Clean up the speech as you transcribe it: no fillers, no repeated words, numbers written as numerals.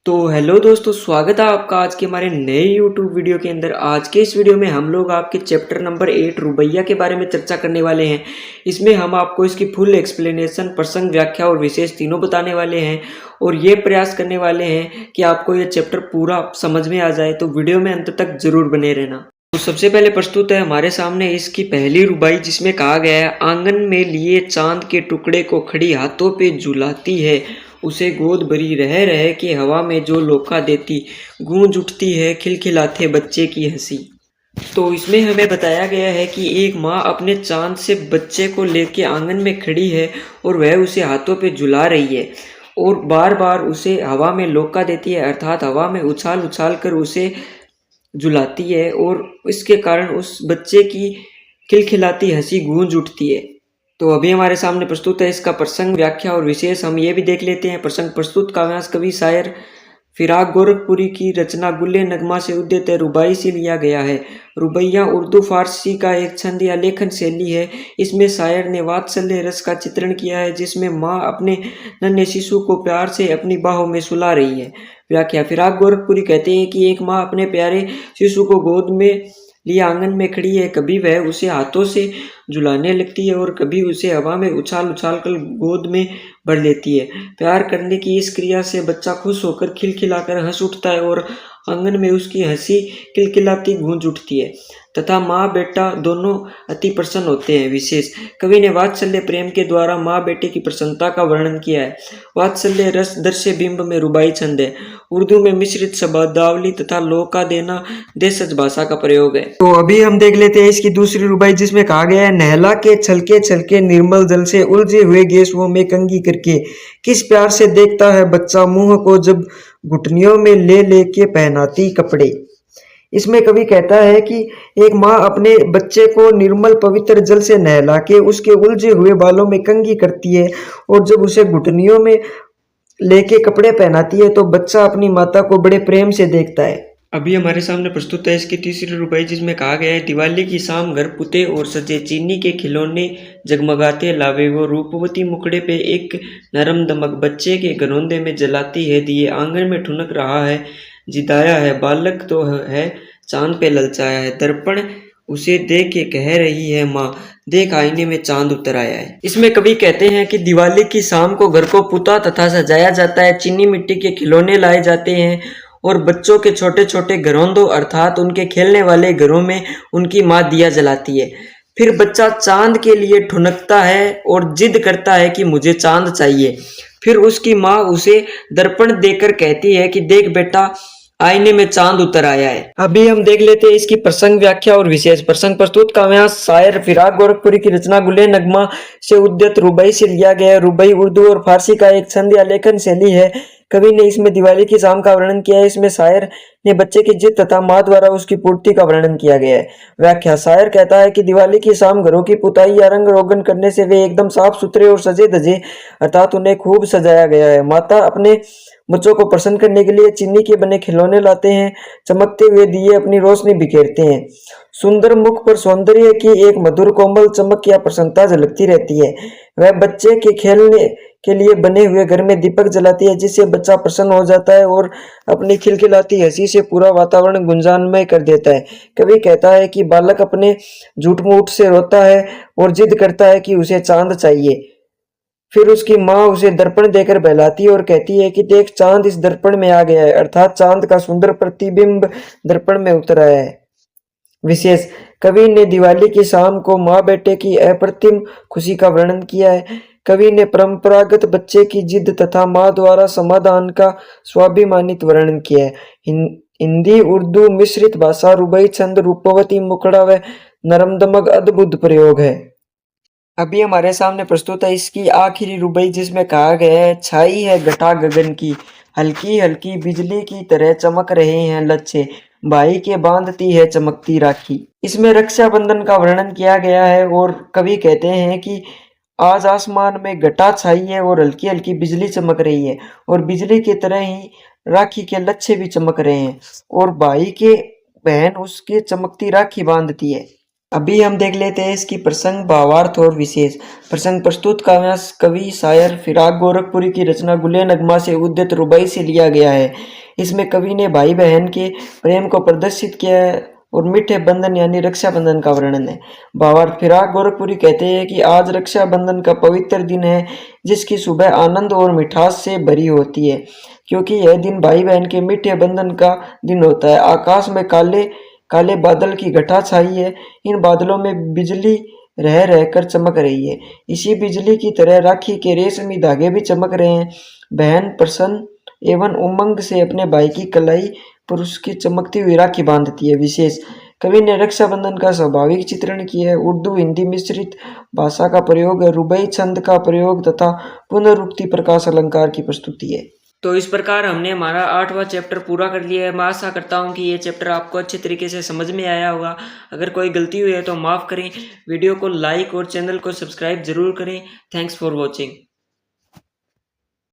तो हेलो दोस्तों, स्वागत है आपका आज के हमारे नए यूट्यूब वीडियो के अंदर। आज के इस वीडियो में हम लोग आपके चैप्टर नंबर 8 रुबैया के बारे में चर्चा करने वाले हैं। इसमें हम आपको इसकी फुल एक्सप्लेनेशन, प्रसंग, व्याख्या और विशेष तीनों बताने वाले हैं और ये प्रयास करने वाले हैं कि आपको ये चैप्टर पूरा समझ में आ जाए। तो वीडियो में अंत तक जरूर बने रहना। तो सबसे पहले प्रस्तुत है हमारे सामने इसकी पहली रुबाई, जिसमें कहा गया है, आंगन में लिए चांद के टुकड़े को खड़ी हाथों पे झुलाती है, उसे गोद भरी रह रह के हवा में जो लोका देती, गूंज उठती है खिलखिलाते बच्चे की हंसी। तो इसमें हमें बताया गया है कि एक माँ अपने चांद से बच्चे को लेके आंगन में खड़ी है और वह उसे हाथों पे झुला रही है और बार बार उसे हवा में लोका देती है, अर्थात हवा में उछाल उछाल कर उसे झुलाती है और इसके कारण उस बच्चे की खिलखिलाती हंसी गूंज उठती है। तो अभी हमारे सामने प्रस्तुत है इसका प्रसंग, व्याख्या और विशेष। हम ये भी देख लेते हैं। प्रसंग प्रस्तुत काव्यांश कवि शायर फिराक गोरखपुरी की रचना गुल्ले नगमा से उद्यत रुबाई से लिया गया है। रुबैया उर्दू फारसी का एक छंद या लेखन शैली है। इसमें शायर ने वात्सल्य रस का चित्रण किया है, जिसमें माँ अपने नन्हे शिशु को प्यार से अपनी बाहों में सुला रही है। व्याख्या, फिराक गोरखपुरी कहते हैं कि एक माँ अपने प्यारे शिशु को गोद में लिए आंगन में खड़ी है। कभी वह उसे हाथों से झुलाने लगती है और कभी उसे हवा में उछाल उछाल कर गोद में भर लेती है। प्यार करने की इस क्रिया से बच्चा खुश होकर खिलखिलाकर हंस उठता है और आंगन में उसकी हंसी खिलखिलाती गूंज उठती है तथा माँ बेटा दोनों अति प्रसन्न होते हैं। विशेष, कवि ने वात्सल्य प्रेम के द्वारा माँ बेटे की प्रसन्नता का वर्णन किया है। वात्सल्य रस दृश्य बिंब में रुबाई छंद है। उर्दू में मिश्रित शब्दावली तथा लोका देना देशज भाषा का प्रयोग है। तो अभी हम देख लेते हैं इसकी दूसरी रुबाई, जिसमें कहा गया है, नहला के छलके छलके निर्मल जल से उलझे हुए गेसुओं में कंघी करके किस प्यार से देखता है बच्चा मुंह को जब घुटनियों में ले लेके पहनाती कपड़े। इसमें कवि कहता है कि एक माँ अपने बच्चे को निर्मल पवित्र जल से नहला के उसके उलझे हुए बालों में कंघी करती है और जब उसे घुटनियों में लेके कपड़े पहनाती है तो बच्चा अपनी माता को बड़े प्रेम से देखता है। अभी हमारे सामने प्रस्तुत है इसकी तीसरी रुबाई, जिसमें कहा गया है, दिवाली की शाम घर पुते और सजे, चीनी के खिलौने जगमगाते लावे, वो रूपवती मुखड़े पे एक नरम दमक, बच्चे के घरौंदे में जलाती है दिए, आंगन में ठुनक रहा है जिताया है, बालक तो है चांद पे ललचाया है, दर्पण उसे देख के कह रही है माँ, देख आईने में चांद उतर आया है। इसमें कवि कहते हैं कि दिवाली की शाम को घर को पुता तथा सजाया जाता है, चीनी मिट्टी के खिलौने लाए जाते हैं और बच्चों के छोटे छोटे घरौंदों अर्थात उनके खेलने वाले घरों में उनकी माँ दिया जलाती है। फिर बच्चा चांद के लिए ठुनकता है और जिद करता है कि मुझे चांद चाहिए। फिर उसकी माँ उसे दर्पण देकर कहती है कि देख बेटा, आईने में चांद उतर आया है। अभी हम देख लेते हैं इसकी प्रसंग, व्याख्या और विशेष। प्रसंग प्रस्तुत काव्यांश शायर फिराक गोरखपुरी की रचना गुल्ले नगमा से उद्यत रुबाई से लिया गया। रुबाई उर्दू और फारसी का एक छंद या लेखन शैली है। कवि ने इसमें दिवाली की शाम का वर्णन किया है। इसमें शायर ने बच्चे की जिद तथा माँ द्वारा उसकी पूर्ति का वर्णन किया गया है। व्याख्या, शायर कहता है कि दिवाली की शाम घरों की पुताई या रंग रोगन करने से वे एकदम साफ सुथरे और सजे धजे अर्थात उन्हें खूब सजाया गया है। माता अपने बच्चों को प्रसन्न करने के लिए चीनी के बने खिलौने लाते हैं, चमकते हुए दिए अपनी रोशनी बिखेरते हैं। सुंदर मुख पर सौंदर्य की एक मधुर कोमल चमक या प्रसन्नता झलकती रहती है। वह बच्चे के खेलने के लिए बने हुए घर में दीपक जलाती है, जिससे बच्चा प्रसन्न हो जाता है और अपनी खिलखिलाती हंसी से पूरा वातावरण गुंजानमय कर देता है। कवि कहता है कि बालक अपने झूठ मूठ से रोता है और जिद करता है कि उसे चांद चाहिए। फिर उसकी माँ उसे दर्पण देकर बहलाती है और कहती है कि देख, चांद इस दर्पण में आ गया है, अर्थात चांद का सुंदर प्रतिबिंब दर्पण में उतर आया है। विशेष, कवि ने दिवाली की शाम को माँ बेटे की अप्रतिम खुशी का वर्णन किया है। कवि ने परंपरागत बच्चे की जिद तथा माँ द्वारा समाधान का स्वाभिमानित वर्णन किया है। हिंदी उर्दू मिश्रित भाषा, रुबाई छंद, रूपवती मुखड़ा व नरमदमक अद्भुत प्रयोग है। अभी हमारे सामने प्रस्तुत है इसकी आखिरी रुबाई, जिसमें कहा गया है, छाई है घटा गगन की, हल्की हल्की बिजली की तरह चमक रहे हैं लच्छे, भाई के बांधती है चमकती राखी। इसमें रक्षाबंधन का वर्णन किया गया है और कवि कहते हैं कि आज आसमान में घटा छाई है और हल्की हल्की बिजली चमक रही है और बिजली की तरह ही राखी के लच्छे भी चमक रहे हैं और भाई के बहन उसके चमकती राखी बांधती है। अभी हम देख लेते हैं इसकी प्रसंग, भावार्थ और विशेष। प्रसंग प्रस्तुत काव्यांश कवि शायर फिराक गोरखपुरी की रचना गुले नगमा से उद्यत रुबाई से लिया गया है। इसमें कवि ने भाई बहन के प्रेम को प्रदर्शित किया है और मीठे बंधन यानी रक्षाबंधन का वर्णन है। भावार्थ, फिराक गोरखपुरी कहते हैं कि आज रक्षाबंधन का पवित्र दिन है, जिसकी सुबह आनंद और मिठास से भरी होती है, क्योंकि यह दिन भाई बहन के मीठे बंधन का दिन होता है। आकाश में काले काले बादल की घटा छाई है। इन बादलों में बिजली रह रहकर चमक रही है। इसी बिजली की तरह राखी के रेशमी धागे भी चमक रहे हैं। बहन प्रसन्न एवं उमंग से अपने भाई की कलाई पर उसकी चमकती हुई राखी बांधती है। विशेष, कवि ने रक्षाबंधन का स्वाभाविक चित्रण किया है। उर्दू हिंदी मिश्रित भाषा का प्रयोग है। रुबाई छंद का प्रयोग तथा पुनरुक्ति प्रकाश अलंकार की प्रस्तुति है। तो इस प्रकार हमने हमारा 8वां चैप्टर पूरा कर लिया है। मैं आशा करता हूँ कि ये चैप्टर आपको अच्छे तरीके से समझ में आया होगा। अगर कोई गलती हुई है तो माफ़ करें। वीडियो को लाइक और चैनल को सब्सक्राइब जरूर करें। Thanks for watching.